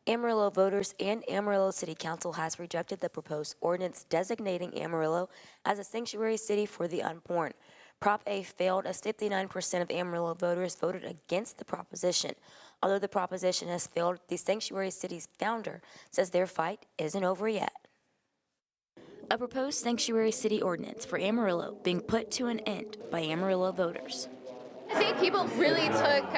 Amarillo Voters and Amarillo City Council has rejected the proposed ordinance designating Amarillo as a sanctuary city for the unborn. Prop A failed as 59% of Amarillo voters voted against the proposition. Although the proposition has failed, the sanctuary city's founder says their fight isn't over yet. A proposed sanctuary city ordinance for Amarillo being put to an end by Amarillo voters. I think people really took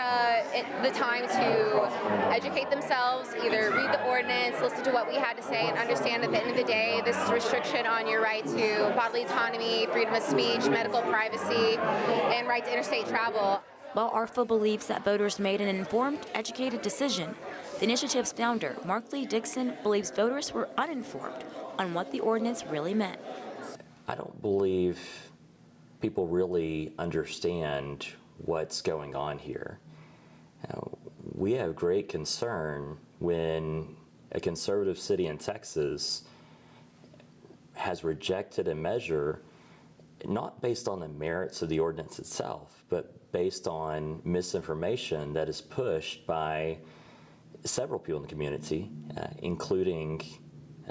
the time to educate themselves, either read the ordinance, listen to what we had to say, and understand at the end of the day this restriction on your right to bodily autonomy, freedom of speech, medical privacy, and right to interstate travel. While ARFA believes that voters made an informed, educated decision, the initiative's founder, Dickson, believes voters were uninformed on what the ordinance really meant. I don't believe people really understand what's going on here. We have great concern when a conservative city in Texas has rejected a measure not based on the merits of the ordinance itself, but based on misinformation that is pushed by several people in the community, including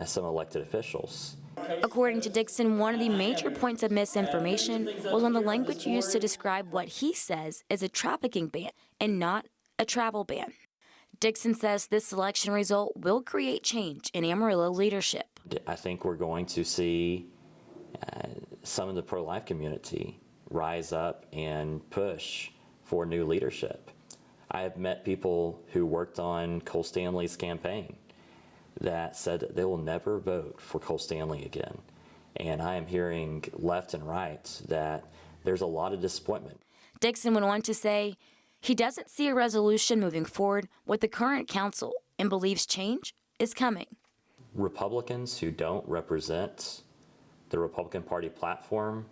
some elected officials. According to Dickson, one of the major points of misinformation was on the language used to describe what he says is a trafficking ban and not a travel ban. Dickson says this election result will create change in Amarillo leadership. I think we're going to see some of the pro-life community rise up and push for new leadership. I have met people who worked on Cole Stanley's campaign that said that they will never vote for Cole Stanley again. And I am hearing left and right that there's a lot of disappointment. Dickson went on to say he doesn't see a resolution moving forward with the current council and believes change is coming. Republicans who don't represent the Republican Party platform,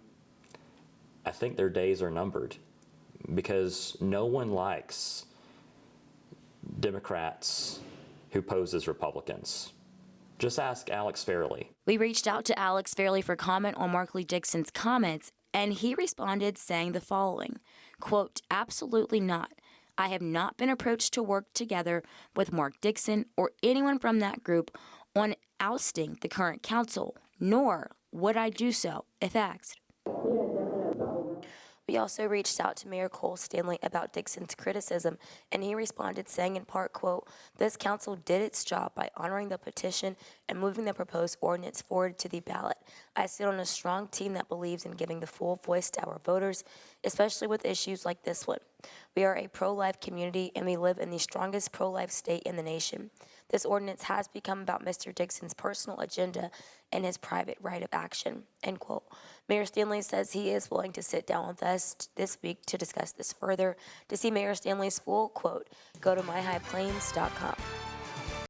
I think their days are numbered, because no one likes Democrats who pose as Republicans. Just ask Alex Fairley. We reached out to Alex Fairley for comment on Dickson's comments, and he responded saying the following, quote, "Absolutely not. I have not been approached to work together with Mark Dickson or anyone from that group on ousting the current council, nor would I do so if asked." We also reached out to Mayor Cole Stanley about Dickson's criticism, and he responded saying in part, quote, "This council did its job by honoring the petition and moving the proposed ordinance forward to the ballot. I sit on a strong team that believes in giving the full voice to our voters, especially with issues like this one. We are a pro-life community, and we live in the strongest pro-life state in the nation. This ordinance has become about Mr. Dickson's personal agenda and his private right of action," end quote. Mayor Stanley says he is willing to sit down with us this week to discuss this further. To see Mayor Stanley's full quote, go to myhighplains.com.